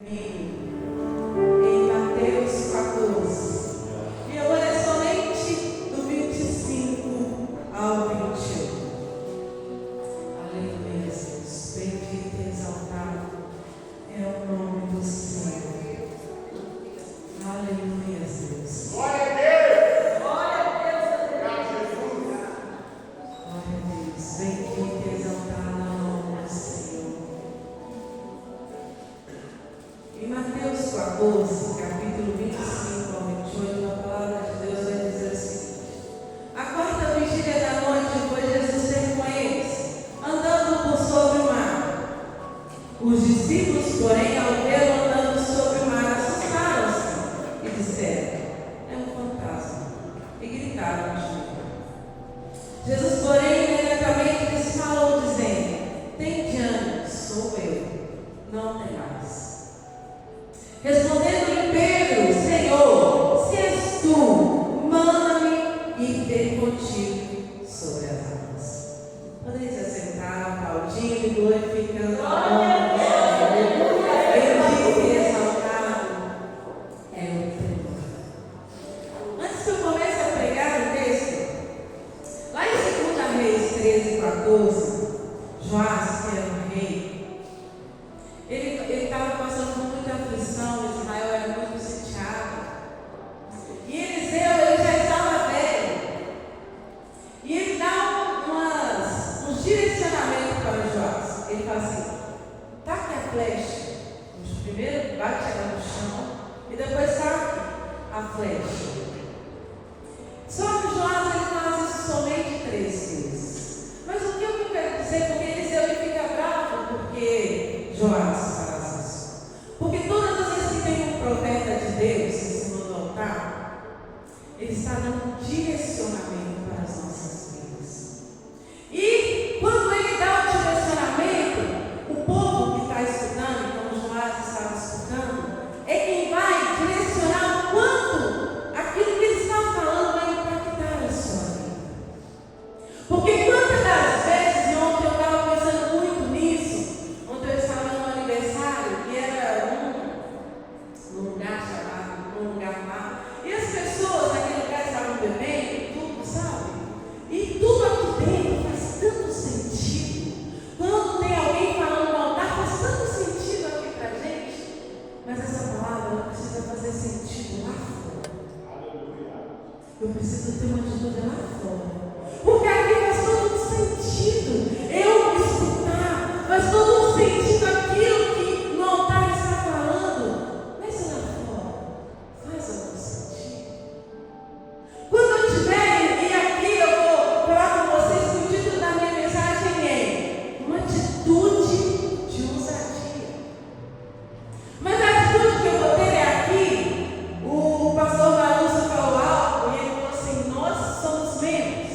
em Mateus 14. E eu vou ler somente do 25 ao 21. Aleluia, Jesus. Bendito e exaltado é o nome do Senhor. Aleluia, Jesus. Glória a Deus! Glória a Deus, Obrigado, Jesus! glória a Deus. Bendito e exaltado é o nome do Senhor. Em Mateus 14, capítulo 25 ao 28, a palavra de Deus vai dizer assim: a quarta vigília da noite foi Jesus ter com eles, andando por sobre o mar. Os discípulos, porém, ao vê-lo andando sobre o mar, assustaram-se e disseram: é um fantasma. E gritaram de medo. Jesus, porém, imediatamente lhes falou, dizendo: tende ânimo, sou eu, não temais. Respondendo-lhe Pedro: Senhor, se és tu, manda-me ir ter contigo sobre as águas. Podeis assentar, aplaudindo e glorificando a nome do Senhor. Bendito e exaltado é o Senhor. Antes que eu comece a pregar o texto, lá em 2 Reis 13, 14, Joás, que era um rei, ele estava passando por muita aflição, Israel era muito sitiado. E Eliseu, ele já estava velho. E ele dá uns direcionamentos para Joás. Ele fala assim: taque a flecha. Primeiro bate ela no chão e depois taque a flecha. Só que Joás, ele faz isso somente 3 vezes. Mas o que eu quero dizer? Porque Eliseu, ele fica bravo porque Joás faz isso. Porque todas as vezes que tem um profeta de Deus em cima do altar, ele está dando um direcionamento para as nossas vidas. E quando ele dá o direcionamento, o povo que está estudando, como Joás estava escutando, é quem vai direcionar o quanto aquilo que ele está falando vai impactar a sua vida. Porque quantas das vezes, e ontem eu estava pensando muito nisso, ontem eu estava num aniversário que era num lugar chamado, num lugar lá, e as pessoas naquele lugar estavam bebendo e tudo, sabe? E tudo aqui dentro faz tanto sentido. Quando tem alguém falando no altar, faz tanto sentido aqui pra gente, mas essa palavra não precisa fazer sentido lá fora. Eu preciso ter uma atitude lá fora. Porque aqui faz todo sentido eu escutar, faz todo sentido aquilo que no altar está falando, mas lá fora faz algum sentido. Quando eu estiver, e aqui eu vou falar com vocês que o título da minha mensagem é uma atitude de ousadia. Mas a atitude que eu vou ter é aqui, o pastor Marúcio falou algo e ele falou assim: nós somos membros.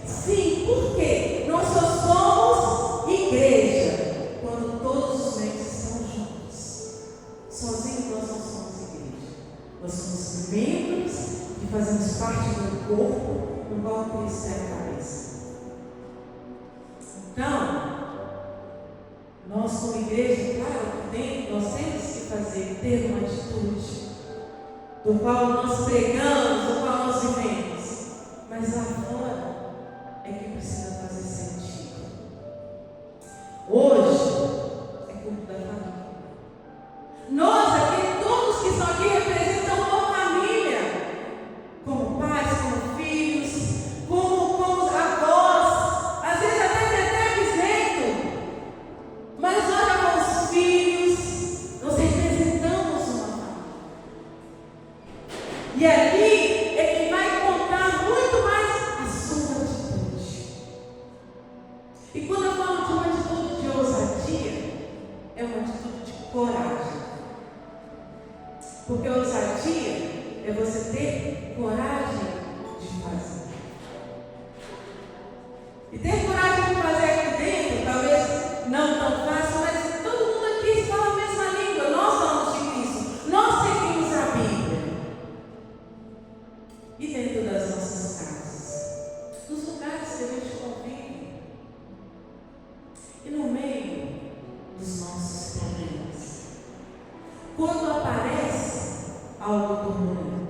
Sim, por quê? Nós só somos igreja quando todos os membros estão juntos. Sozinhos nós não somos igreja. Nós somos membros que fazemos parte do corpo no qual Cristo é a cabeça. Então, nós como igreja, claro, que dentro nós temos que ter uma atitude do qual nós pregamos, do qual nós vivemos. Mas lá fora é que precisa fazer sentido. Hoje é culto da família. Nós aqui, todos que estão aqui representam uma família, como pais, como filhos, como avós, às vezes até bisneto. Mas olha, com os filhos, nós representamos uma família. E ali é que vai contar muito mais a sua atitude. E quando eu falo de uma atitude de ousadia, é uma atitude de coragem. Porque ousadia é você ter coragem de fazer. E ter coragem de fazer aqui dentro, talvez não tão fácil, mas todo mundo aqui fala a mesma língua. Nós falamos de Cristo, nós seguimos a Bíblia. E dentro das nossas casas, nos lugares que a gente convive, e no meio dos nossos problemas. algo turbulento.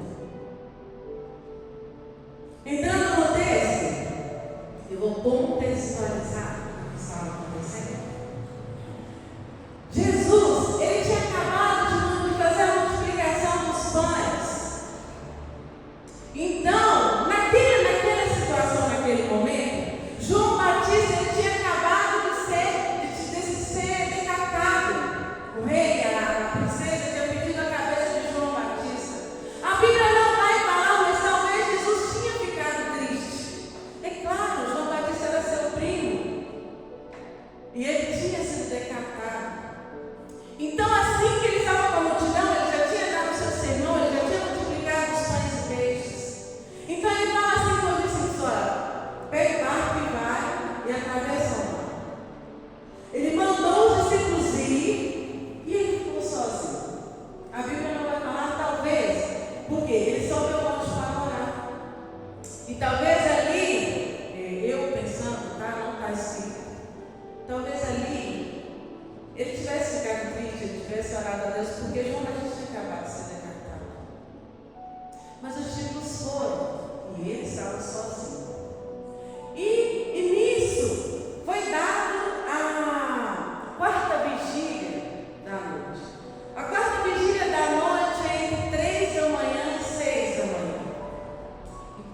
Entrando no texto, eu vou contextualizar o que estava acontecendo. Jesus, ele tinha acabado de fazer a multiplicação dos pães. Então, naquela situação, naquele momento, João Batista ele tinha acabado de ser decapitado. O rei, a princesa, tinha pedido a cabeça de João Batista. A Bíblia não vai falar, mas talvez Jesus tinha ficado triste. É claro, João Batista era seu primo. E ele tinha sido decapitado. Então, assim que ele estava com a multidão, ele já tinha dado o seu sermão, ele já tinha multiplicado os pães e peixes. Então, ele fala assim com os discípulos: olha, pega o barco e vai e atravessa o mar. Ele mandou os discípulos ir e ele ficou sozinho. A Bíblia não vai falar, talvez, porque ele soube onde para orar. E talvez ali, eu pensando, tá? Não está escrito. Talvez ali ele tivesse ficado triste, ele tivesse orado a Deus, porque João Batista tinha acabado de ser decapitado. Mas os discípulos foram e ele estava sozinho. E nisso foi dado a quarta vigília da noite. A quarta vigília da noite é entre 3 da manhã e 6 da manhã.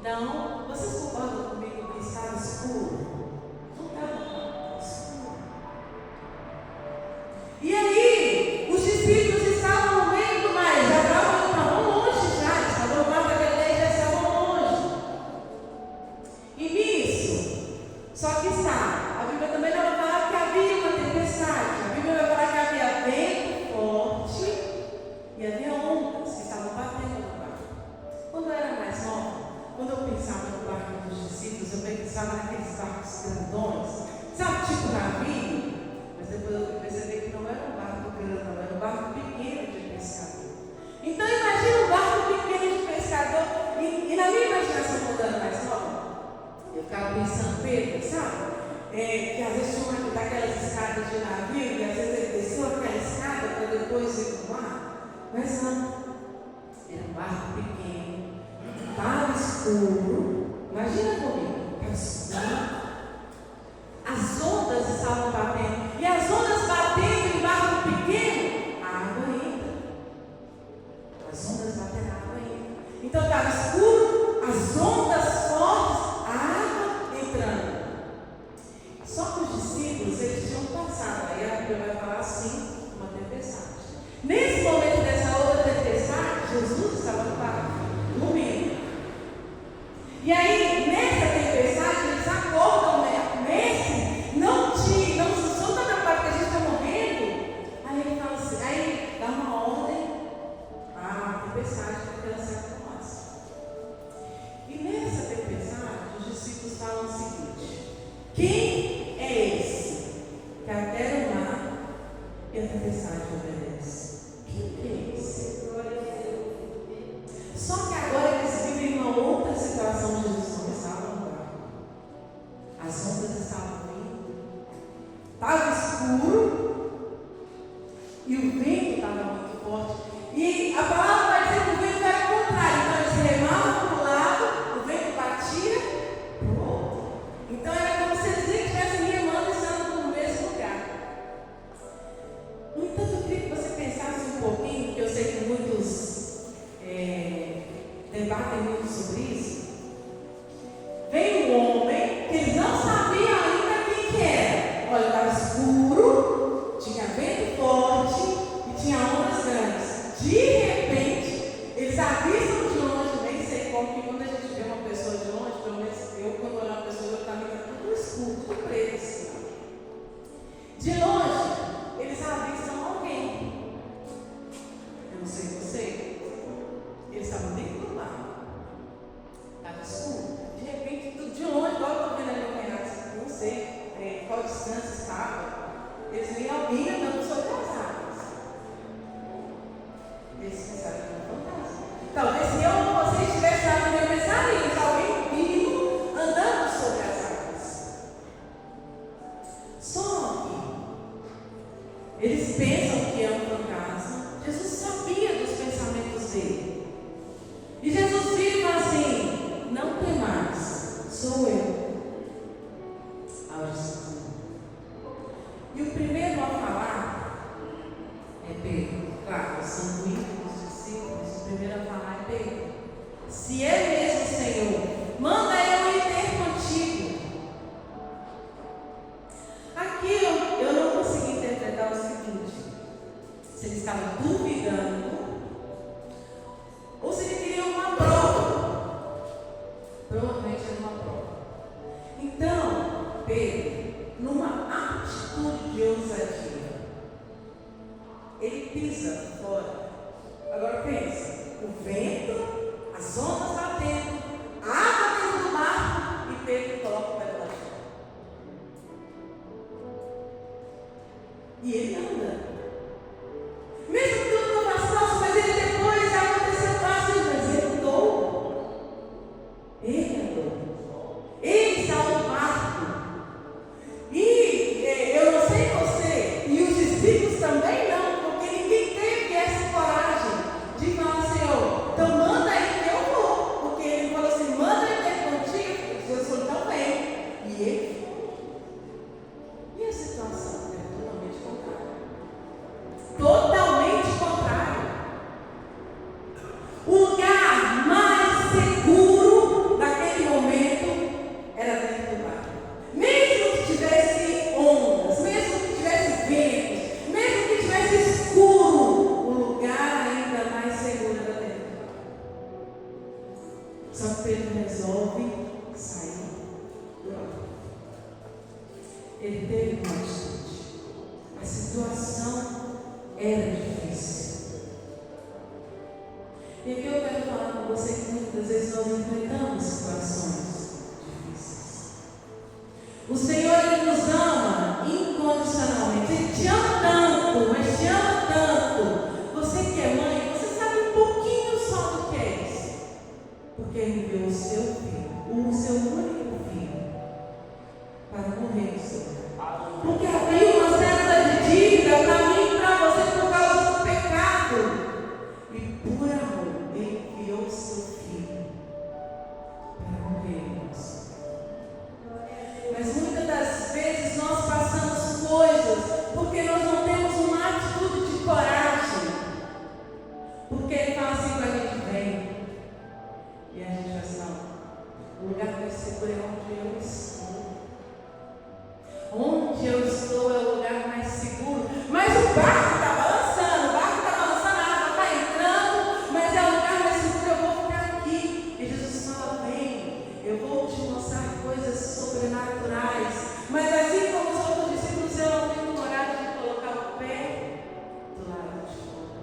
Então, vocês concordam comigo que estava escuro? Não estava escuro. E aí, os discípulos estavam no meio do mar, já estavam longe, já estavam no mar da Galileia, já estavam longe. E nisso, só que a Bíblia também não vai falar que havia uma tempestade, a Bíblia vai falar que havia vento forte e havia ondas que estavam batendo no barco. Quando eu era mais nova, quando eu pensava no barco dos discípulos, eu pensava naqueles barcos grandões, sabe, tipo navio? Mas depois eu percebi que não era um barco grande, era um barco pequeno de pescador. Então imagina um barco pequeno de pescador. E na minha imaginação, quando eu era mais nova, eu ficava pensando, Pedro, sabe? Que às vezes tinha daquelas escadas de navio, e às vezes ele desceu aquela escada para depois ir para o mar. Mas não, era um barco pequeno, estava escuro. Imagina comigo, estava escuro. As ondas estavam batendo. E as ondas batendo em barco pequeno, a água entra. As ondas batendo, a água entra. Então estava escuro, as ondas fortes, a água entrando. Só que os discípulos, eles tinham passado. Aí a Bíblia vai falar assim, uma tempestade. Nesse momento dessa outra tempestade, Jesus estava no barco, dormindo. E aí, nessa tempestade, eles acordam, não se está preocupado que a gente está morrendo. Aí ele fala assim, aí dá uma ordem à tempestade para que ela saia com nós. E nessa tempestade, os discípulos falam o seguinte: quem é esse que até no mar e a tempestade obedece? Quem é esse? Só que agora eles vivem uma outra situação. Jesus não estava no barco. As ondas estavam vindo. Estava escuro e o vento estava muito forte. E a palavra vai dizer que o vento era o contrário. Então eles remavam para um lado, o vento batia para o outro. Então era como se eles nem estivessem remando e estando no mesmo lugar. No entanto, eu queria que você pensasse um pouquinho, porque eu sei que muitos debatem muito sobre isso. Vem um homem que eles não sabiam ainda quem que era. Olha, estava escuro, tinha vento forte e tinha ondas grandes. De repente, eles avisam de longe, nem sei como, que quando a gente vê uma pessoa de longe, pelo menos eu, quando olho uma pessoa de longe, também está tudo escuro, tudo preto assim. De longe, eles avisam alguém. Eu não sei você, eles estavam dentro do mar. Estava escuro. De repente, de longe, igual eu estou vendo ali no Renato, não sei qual distância estava, eles veem alguém andando sobre as águas. Eles pensaram que era um fantasma. Talvez se eu ou você estivesse lá no meu pensamento, alguém vindo andando sobre as águas. Só que eles pensam que é um fantasma. Jesus sabia dos pensamentos dele. sou eu. E o primeiro a falar é Pedro. Claro, os sanguíneos, os discípulos, o primeiro a falar é Pedro. Se é mesmo, Senhor, manda eu ir ter contigo. Aqui eu não consegui interpretar o seguinte: se ele estava duvidando ou se ele queria uma prova. Provavelmente era uma prova. Então, Pedro, numa atitude de ousadia, ele pisa fora. Agora pensa, o vento, as ondas batendo, a água dentro do mar, e Pedro coloca o pé lá fora. E ele anda. Mesmo que tudo não passasse, mas ele depois aconteceu fácil, mas ele andou. Ele andou. Ele saiu do barco. E eu não sei você, e os discípulos também não, porque ninguém teve essa coragem de falar: Senhor, então manda aí que eu vou. Porque ele falou assim: manda eu ter contigo. Jesus falou: então vem. E ele foi. E a situação é totalmente contrária. Totalmente contrário. O lugar mais seguro naquele momento era dentro do mar. Mesmo que tivesse ondas, mesmo que tivesse ventos, mesmo que tivesse escuro, o lugar ainda mais seguro era dentro do mar. Só que Pedro resolve sair do mar. Ele teve uma atitude. A situação era difícil. E aqui eu quero falar com você que muitas vezes nós enfrentamos situações difíceis. O Senhor, Ele nos ama incondicionalmente. Ele te ama tanto, mas te ama tanto. Você que é mãe, você sabe um pouquinho só do que é isso. Porque Ele enviou o seu filho, o seu único filho, para morrer no seu lugar. Porque abriu uma célula de dívida para mim e para você por causa do pecado. E por amor, Ele enviou o seu filho para morrer em nós. Mas muitas das vezes nós passamos coisas porque nós não temos uma atitude de coragem. Porque Ele fala assim para a gente: vem. E a gente vai falar: o lugar mais seguro é onde eu estou. Onde eu estou é o lugar mais seguro. Mas o barco está balançando, a água está entrando, mas é o lugar mais seguro, eu vou ficar aqui. E Jesus fala: vem, eu vou te mostrar coisas sobrenaturais. Mas assim como os outros discípulos, eu não tenho coragem de colocar o pé do lado de fora.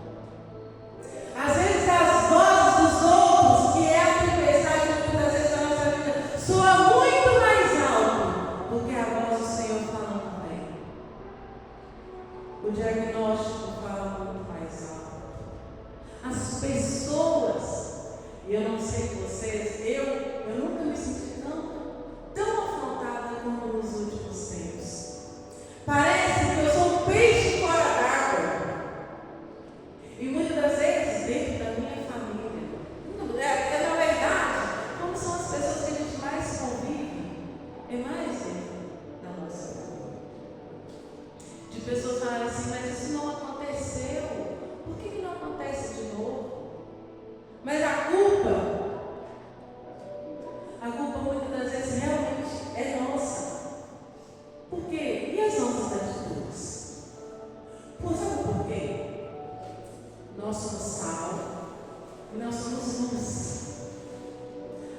Às vezes as vozes dos outros, que é a tempestade muitas vezes da nossa vida, soa muito mais alto do que a voz do Senhor falando bem. O diagnóstico fala muito mais alto. As pessoas, e eu não sei vocês, eu nunca me senti tão afrontada como nos últimos tempos. Parece que eu sou um peixe fora d'água. E muitas das vezes dentro da minha família. Na verdade, como são as pessoas que a gente mais convive, é mais dentro da nossa família. De pessoas falarem assim: mas isso não aconteceu. Por que não acontece de novo? Mas a culpa muitas das vezes realmente é nossa. Por quê? E as nossas atitudes? Sabe por quê? Nós somos sal e nós somos luz.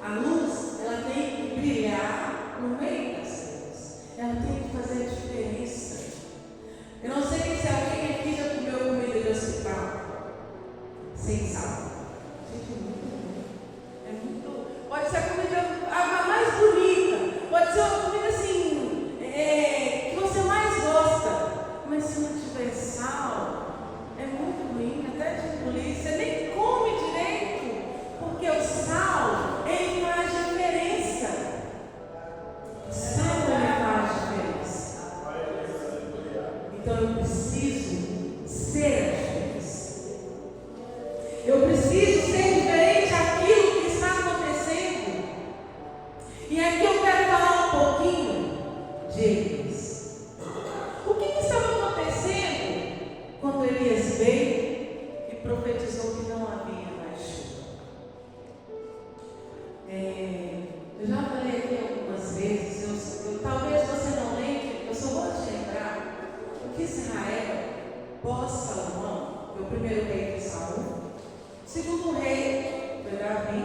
A luz, ela tem que brilhar no meio das coisas. Ela tem que fazer a diferença. Eu não sei se alguém aqui já comeu comida de hospital sem sal. Gente, é muito bom. É muito. Pode ser a comida a mais bonita. Pode ser uma comida assim, que você mais gosta. Mas se não tiver sal, é muito ruim, até de engolir. Você nem come direito. Porque o sal, ele faz diferença. O sal, ele faz diferença. Então eu preciso profetizou que não havia mais chuva. Eu já falei aqui algumas vezes, talvez você não lembre, eu só vou te lembrar que Israel, pós-Salomão, foi o primeiro rei de Saul, o segundo rei foi Davi,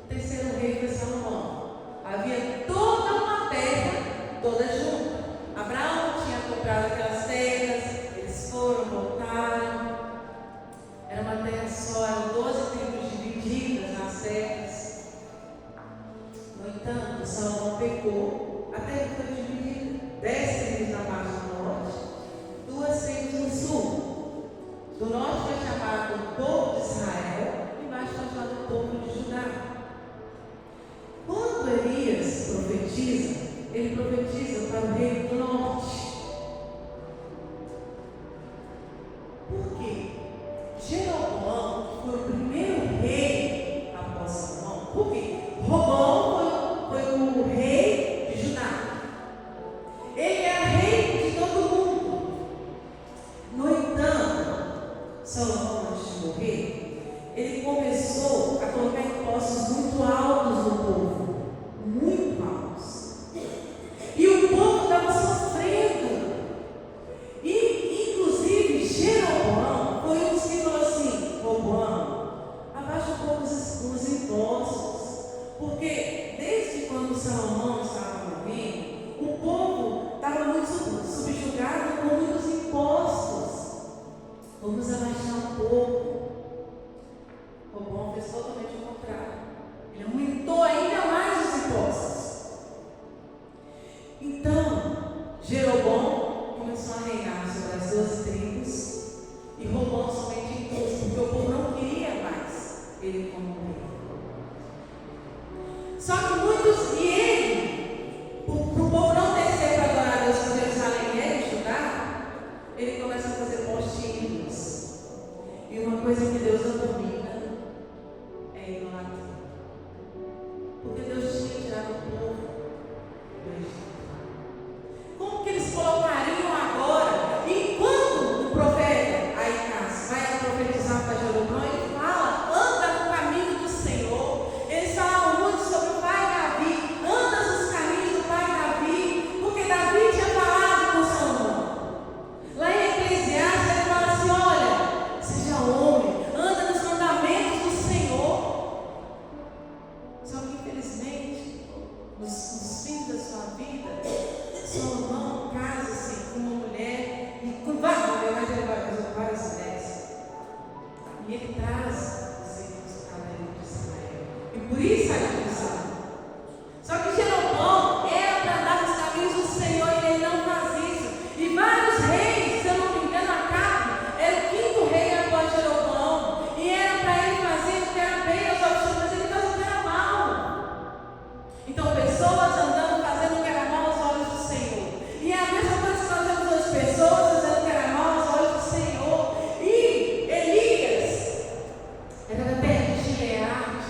o terceiro rei foi Salomão. Havia toda uma terra, toda junta. Abraão tinha comprado aquelas terras, eles foram, voltaram. Era uma terra só, eram 12 tribos divididas nas terras. No entanto, Salomão pecou, a terra foi dividida, 10 tribos na parte do norte, 2 tribos no sul. Do norte foi chamado o povo de Israel, e embaixo foi chamado o povo de Judá. Quando Elias profetiza, ele profetiza para o reino do norte. Por quê? Jeroboão foi o primeiro rei após Salomão. Por quê? Roboão foi o rei de Judá. Ele era rei de todo mundo. No entanto, Salomão, antes de morrer, ele começou a colocar impostos muito altos no povo. Muito altos. E o povo estava sofrendo. E, inclusive, Jeroboão foi um dos que falou assim: Roboão, abaixa um pouco os impostos. Porque desde quando Salomão estava morrendo, o povo estava muito subjugado com muitos impostos. Vamos abaixar um pouco. Roboão fez totalmente o contrário. Ele aumentou ainda mais os impostos. Então, Jeroboão começou a reinar sobre as 12 tribos e Roboão somente impôs, porque o povo não queria mais ele como rei. Só que muitos, e ele, para o povo não descer para adorar a Deus em Jerusalém e ele Judá, ele começa a fazer postinhos. E uma coisa que Deus abomina é idolatria. Porque Deus tinha tirado o povo do Egito. Como que eles colocariam agora? E quando o profeta Ahicaz vai profetizar para Jeroboão, ele fala: anda no caminho do Senhor. Eles falavam muito sobre o pai Davi: anda nos caminhos do pai Davi, porque Davi tinha falado com Salomão. Lá em Eclesiastes ele fala assim: olha, seja homem, anda nos mandamentos do Senhor. Só que infelizmente, nos fins da sua vida, Salomão casa-se com uma mulher e com várias mulheres. E ele traz os filhos para o reino de Israel. E por isso a divisão. Só que Jeroboão era para andar nos caminhos do Senhor e ele não faz isso. E vários reis, se eu não me engano, Acabe era o 5º rei após Jeroboão. E era para ele fazer o que era bem aos olhos, mas ele fazia o que era mal. Então, pessoas andando fazendo o que era mal aos olhos do Senhor. E é a mesma coisa que nós vemos as pessoas fazendo o que era mal aos olhos do Senhor. E Elias era da terra de Gileade.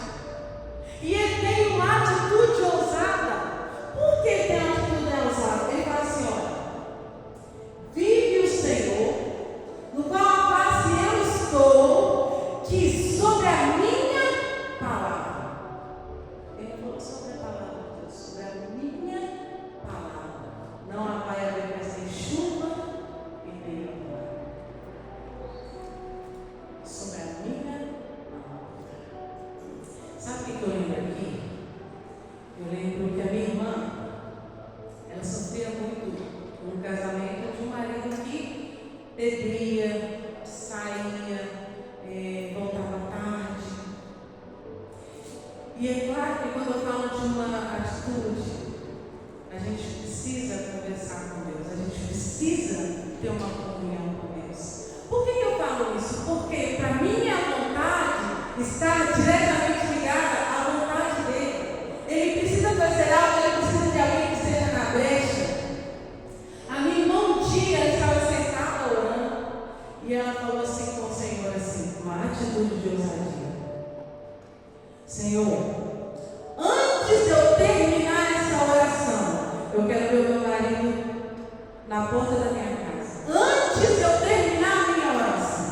E ele tem uma atitude ousada. Por que ele tem uma atitude ousada? Ele fala assim: olha, vive o Senhor, no qual a face eu estou, que sobre a minha palavra. Ele não falou sobre a palavra de Deus, sobre a minha palavra. Não vai haver mais nem chuva e nem orvalho. Sobre a minha palavra. Sabe o que eu lembro aqui? Eu lembro que a minha irmã, ela sofria muito com o casamento de um marido que bebia, saía, voltava tarde. E é claro que quando eu falo de uma atitude, a gente precisa conversar com Deus, a gente precisa ter uma comunhão com Deus. Por que eu falo isso? Porque para mim a vontade está diretamente ligada à vontade dele. Ele precisa fazer algo, ele precisa de alguém que esteja na brecha. A minha irmã um dia ela estava sentada orando e ela falou assim com o Senhor, assim, uma atitude de ousadia: Senhor, antes de eu terminar essa oração, eu quero ver o meu marido na porta da minha casa. Antes de eu terminar a minha oração.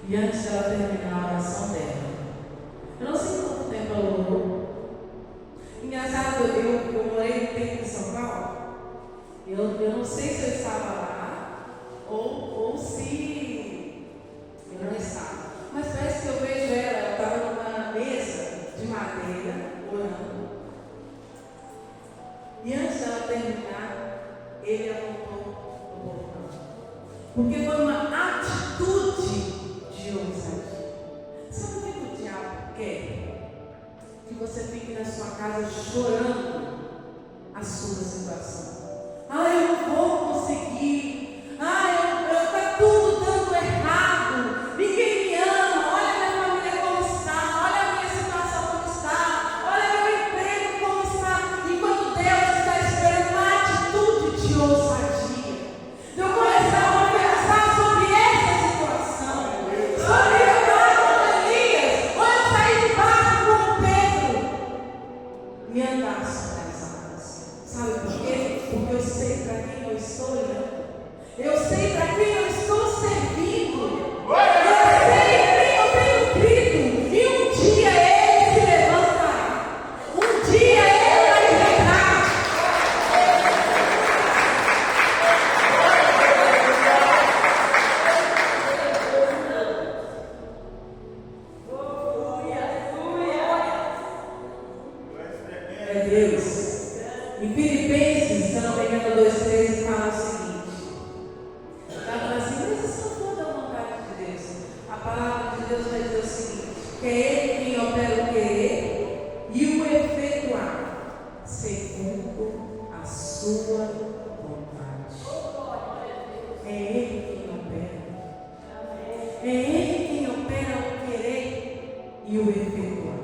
E antes dela terminar a oração dela, eu não sei quanto tempo ela orou. Engraçado, eu morei um tempo em São Paulo. Eu não sei se eu estava lá ou se eu não estava. Mas parece que eu vejo ela estava numa mesa de madeira, orando. E antes dela terminar, ele a voltou no portão. Porque foi uma atitude de ousadia. Sabe o que o diabo quer? Que você fique na sua casa chorando a sua situação. Eu não vou conseguir. Está tudo dando errado. Ninguém me ama. Olha minha família como está. Olha a minha situação como está. Olha meu emprego como está. Enquanto Deus está esperando uma atitude de ousadia. Eu começava a pensar sobre essa situação. Sobre eu falar com Elias. Ou eu sair de barco com Pedro. E andar sobre as águas. Sabe por quê? Porque eu sei para quem eu estou olhando. Eu sei para quem eu estou servindo. Eu sei quem eu tenho crido. E um dia ele se levantará. Um dia ele vai levantar. É Deus. Em Filipenses, se eu não me engano, 2:13 fala o seguinte. Ela fala assim, mas isso não for da vontade de Deus. A palavra de Deus vai dizer o seguinte, que é Ele quem opera o querer e o efetuar, segundo a sua vontade. É Ele quem opera. É Ele quem opera o querer e o efetuar.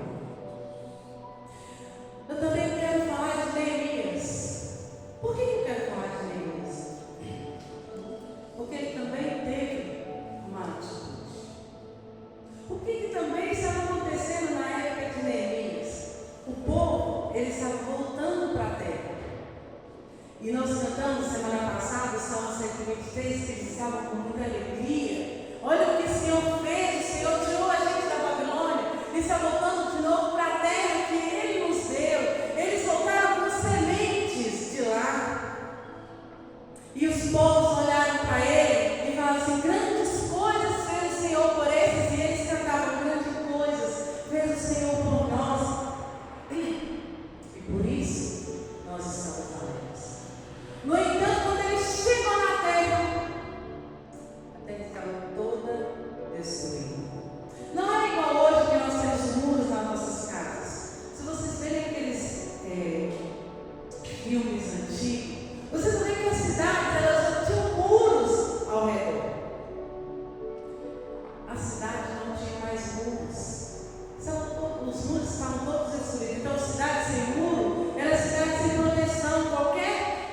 Eu também quero falar de Neemias. Por que eu quero falar de Neemias? Porque ele também teve uma atitude. O que também estava acontecendo na época de Neemias? O povo, ele estava voltando para a terra. E nós cantamos semana passada, o Salmo 123, que eles estavam com muita alegria. Olha o que o Senhor fez, o Senhor tirou a gente da Babilônia e está voltando de novo para a terra que Ele nos deu. Eles voltaram com sementes de lá. E os povos olharam para Ele e falaram assim, grandes coisas fez o Senhor por esses. E eles cantavam, grandes coisas fez o Senhor por nós. E por isso nós estamos alegres. No entanto, quando Ele chegou na terra, a terra estava toda destruída. Não é igual hoje que nós temos muros nas nossas casas. Se vocês verem aqueles filmes antigos, vocês vão ver que as cidades elas já tinham muros ao redor. A cidade não tinha mais muros. Os muros estavam todos destruídos. Então, cidade sem muro era cidade sem proteção.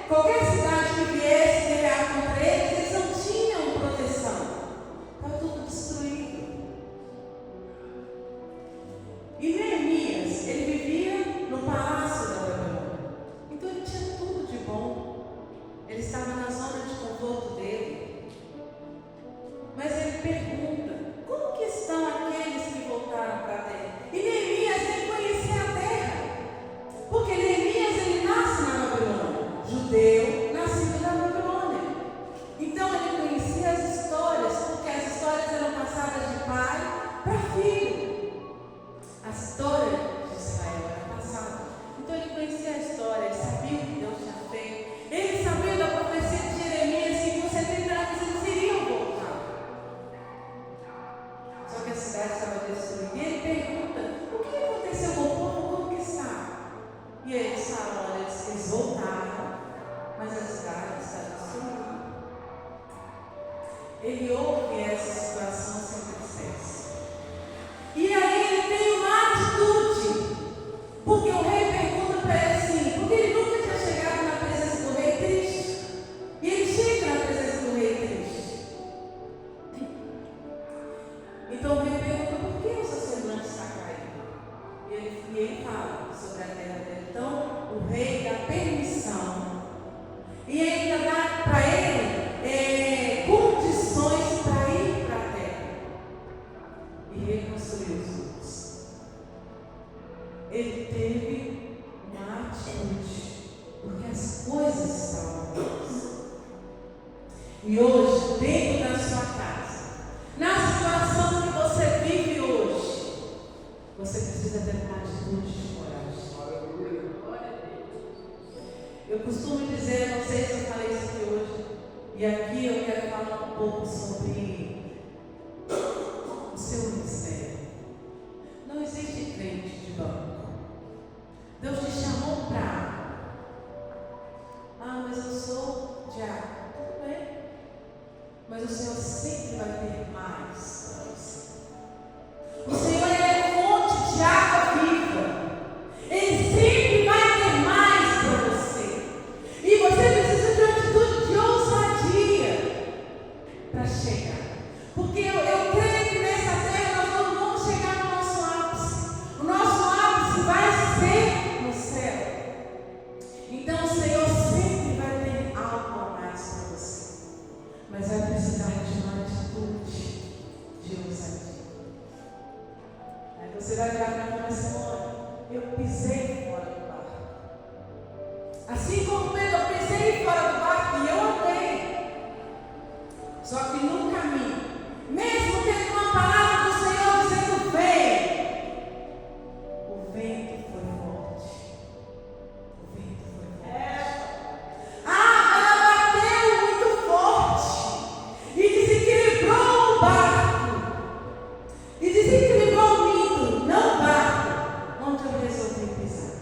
Qualquer cidade que viesse guerrear contra eles, eles não tinham proteção. Estava tudo destruído. E Neemias, ele vivia no palácio da Babilônia. Então ele tinha tudo de bom. Ele estava na zona de conforto dele. Mas ele pergunta, como que estão aqueles que voltaram para a terra? E Neemias, ele conhecia a terra. Porque Neemias, ele nasce na Babilônia. Judeu, nascido na Babilônia. Então ele conhecia as histórias, porque as histórias eram passadas de pai para filho. A história de Israel era passada. Então ele conhecia a história, ele sabia o que Deus tinha feito. Ele sabia da profecia de Jeremias que com 70 anos eles iriam voltar. Só que a cidade estava destruída. E ele pergunta, o que aconteceu com o povo? Como que está? E eles falam, olha, eles voltaram, mas a cidade está destruída. Ele ouve essa situação sem tristeza. E aí ele tem uma atitude, porque o rei pergunta para ele assim, porque ele nunca tinha chegado na presença do rei triste. E ele chega na presença do rei triste. Então o rei pergunta, por que o seu semblante está caído? E ele fala sobre a terra dele. Então o rei dá permissão e ainda dá para ele condições para ir para a terra. costumo dizer, não sei se eu falei isso aqui hoje, e aqui eu quero falar um pouco sobre o seu ministério. Não existe crente de banco. Deus te chamou para. Mas eu sou diácono. Tudo bem. Mas o Senhor sempre vai ter mais para você. O Senhor é fonte de água viva. Ele sempre vai ter mais para você. E você precisa de uma atitude de ousadia para chegar. Porque eu creio que nessa terra nós não vamos chegar no nosso ápice. O nosso ápice vai ser no céu. Então o Senhor sempre vai ter algo a mais para você. Mas vai precisar de uma atitude de ousadia. Aí você vai virar para mim e Simone, eu pisei fora do barco. Assim como Pedro, eu pisei fora do barco e eu andei. Só que no caminho, mesmo tendo uma palavra do Senhor dizendo vem, o vento foi forte. O vento foi forte. Ela bateu muito forte e desequilibrou o barco. E desequilibrou o ninho, não o barco, onde eu resolvi pisar.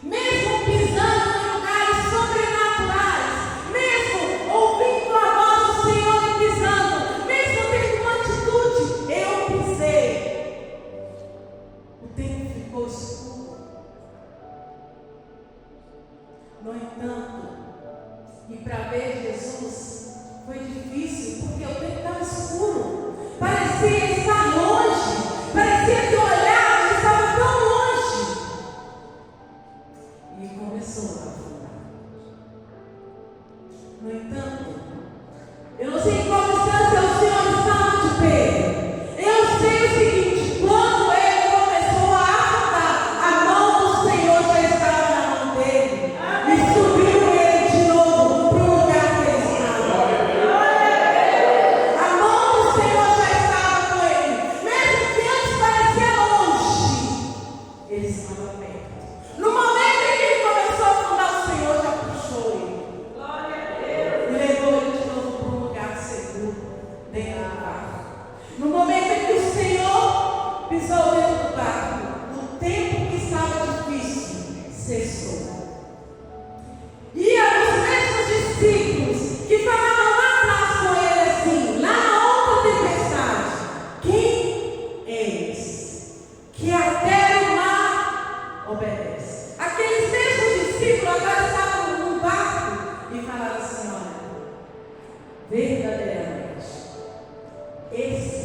Mesmo pisando em lugares sobrenaturais, mesmo ouvindo a voz do Senhor e pisando, mesmo tendo uma atitude, eu pisei. O tempo ficou escuro. No entanto, e para ver Jesus foi difícil, porque o tempo estava escuro. Parecia estar longe, parecia que o olhar estava tão longe. E começou a afundar. No entanto, eu não sei em qual distância o Senhor estava de Pedro. Eu sei o seguinte: quando ele começou a afundar, a mão do Senhor já estava na mão dele. E subiu ele de novo para o lugar que ele estava. A mão do Senhor já estava com ele. Mesmo que antes parecia longe, ele estava perto. No momento em que ele começou a afundar, o Senhor já puxou ele. E levou ele de novo para um lugar seguro, dentro do barco. No momento em que o Senhor pisou dentro do barco, o tempo que estava difícil cessou. E os mesmos discípulos que falavam lá atrás com ele assim, lá na outra tempestade: quem é esse que até o mar obedece? Aqueles mesmos discípulos agora estavam no barco e falaram assim: olha, verdadeiramente, esse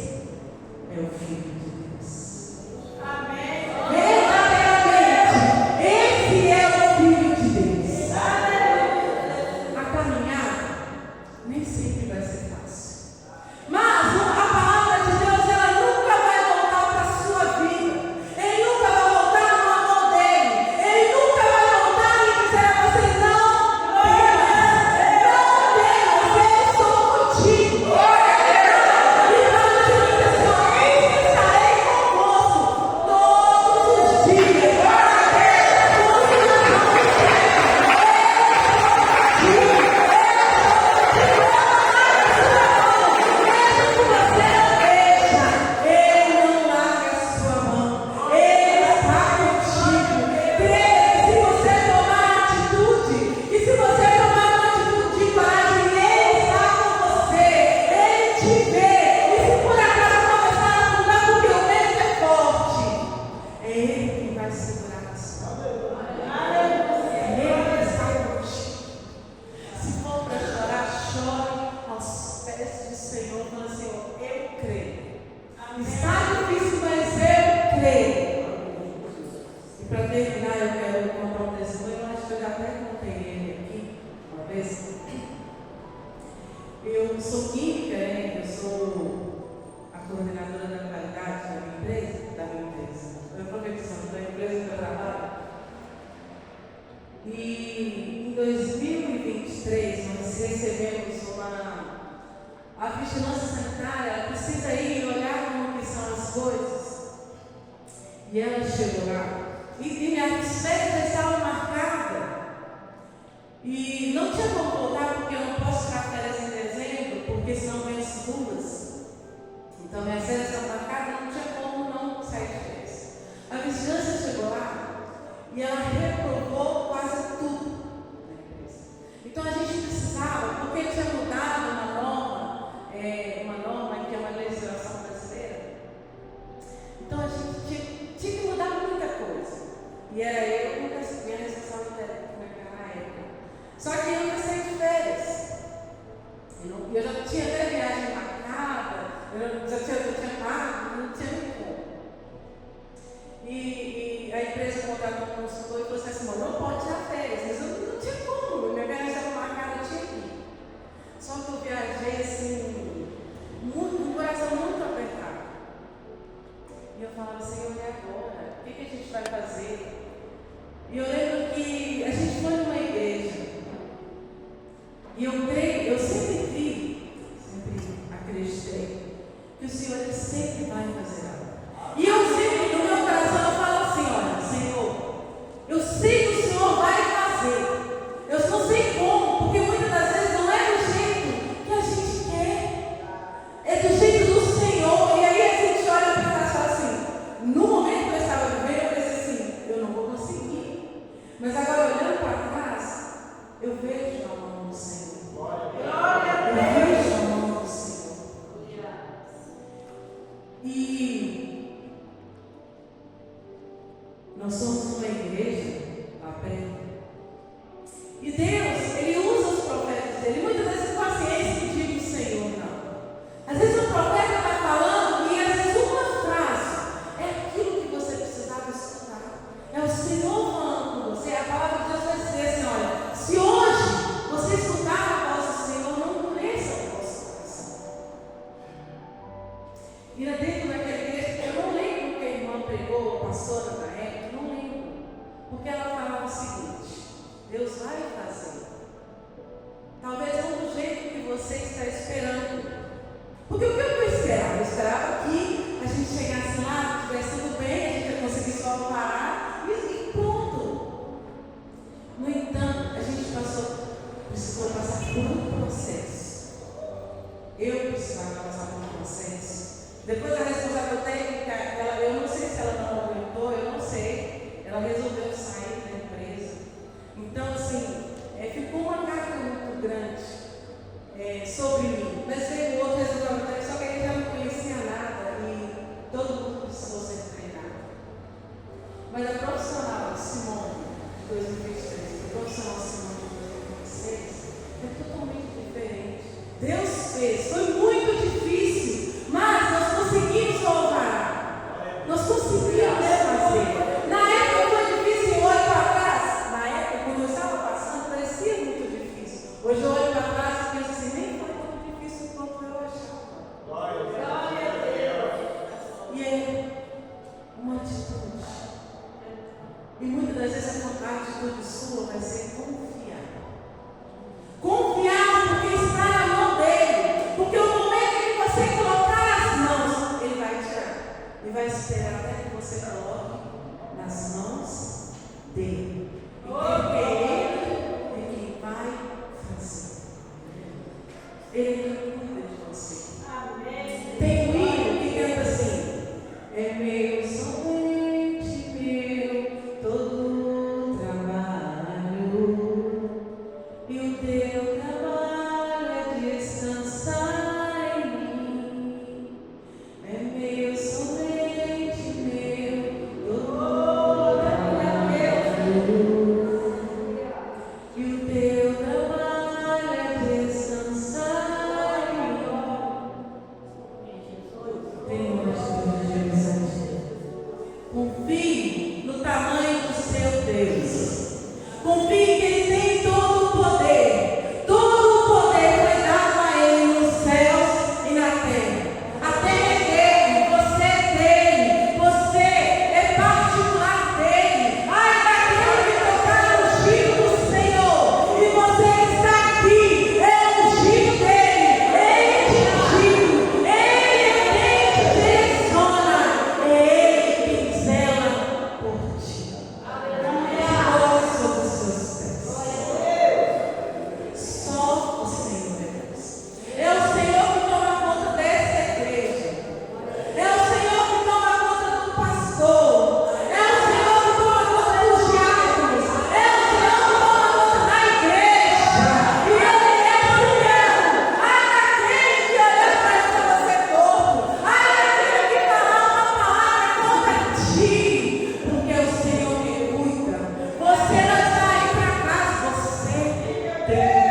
é o Filho de Deus. Amém. Verdadeiramente, esse é o Filho de Deus. A caminhada nem sempre vai ser fácil. Mas a palavra de Deus, ela nunca vai voltar para a sua vida. Ele nunca vai voltar no amor dele. Ele nunca vai voltar e dizer a você: não temas, eu estou contigo. E para te dizer, eis que estarei convosco todos os dias. Ele não larga a sua mão. Ele está contigo. Creia que se você tomar atitude, e se você tomar uma atitude de coragem, Ele está com você. Ele te vê. E se por acaso começar a afundar porque o vento é forte, é Ele que vai segurar a sua mão. É Ele que está contigo. Se for para chorar, chore aos pés do Senhor, falando: Senhor, eu creio. Está difícil, mas eu creio. E para terminar, eu quero contar um testemunho. Eu acho que eu já até contei ele aqui uma vez. Eu sou química, né? Eu sou a coordenadora da qualidade da minha empresa. Eu profetizo da empresa que eu trabalho. E em 2023 nós recebemos a vigilância sanitária. Ela precisa ir olhar como que são as coisas. E ela chegou lá e a festa estava marcada E não tinha como voltar porque eu não posso tirar férias em dezembro, porque senão vem as luvas. Então minhas férias estão marcadas, não tinha como não sair de férias. A vigilância chegou lá e ela reprovou quase tudo na empresa. Então a gente precisava, porque tinha mudado uma norma que é uma legislação brasileira. Então a gente tinha que mudar muita coisa. E era eu minha responsabilidade naquela época. Só que eu ia sair de férias. Eu já tinha até viagem marcada, eu já tinha pago, não tinha nem como. E a empresa contratou um consultor e falou assim: não pode tirar férias. Mas eu não tinha como, minha viagem estava marcada, eu tinha que ir. Só que eu viajei assim, com o coração muito apertado. E eu falava: Senhor, e agora? O que a gente vai fazer? E eu lembro que a gente foi numa igreja. E eu sempre acreditei que o Senhor ele sempre vai fazer algo. E eu sempre, no meu coração, eu falo assim: olha, Senhor, eu sei que o Senhor vai fazer. Eu não sei como, porque muitas das vezes não é do jeito que a gente quer. É do jeito do Senhor. E aí a gente olha para trás e fala assim: no momento que eu estava vivendo, eu pensei assim: eu não vou conseguir. Mas agora, olhando para trás, eu vejo a mão do Senhor. Eu vejo a mão do Senhor. E nós somos uma igreja lá perto. E Deus, Ele usa os profetas dele. Muitas vezes paciência que diga o Senhor, não. Às vezes o profeta está falando e às vezes uma frase é aquilo que você precisava escutar. É o Senhor falando com você. A palavra de Deus vai dizer assim: olha, se hoje você escutar a voz do Senhor, não endureça o vosso coração. E lá dentro daquela igreja, eu não lembro que a irmã pregou, a pastora da época, não lembro. Porque ela falava o seguinte: Deus vai fazer. Talvez não do jeito que você está esperando. Porque o que eu esperava? Eu esperava que a gente chegasse lá, estivesse tudo bem, a gente ia conseguir só parar e pronto. No entanto, a gente precisou passar por um processo. Eu precisava passar por um processo. Depois a responsável técnica, eu não sei se ela não aguentou, eu não sei. Ela resolveu sair da empresa. Então, assim, ficou uma carga muito grande sobre mim. Mas veio outro resultado técnico, só que ele já não conhecia nada e todo mundo precisou ser treinado. Mas a profissional Simone de 2023, a profissional Simone de 2026 é totalmente diferente. Deus fez, foi muito difícil, mas nós conseguimos louvar. Nós conseguimos fazer. Na época foi difícil, olho para trás. Na época, quando eu estava passando, parecia muito difícil. Hoje eu olho para trás e penso assim: nem foi tão difícil quanto eu achava. Glória a Deus. E aí, uma atitude. E muitas das vezes a atitude sua vai ser confiar. Confiar porque está na mão dele. Porque o momento que você colocar as mãos, ele vai tirar. E vai esperar até que você coloque nas mãos dele. E porque ele é quem vai fazer. Ele cuida de você. Amém. Tem um hino que canta assim: é meu, somente meu, todo trabalho. Deus.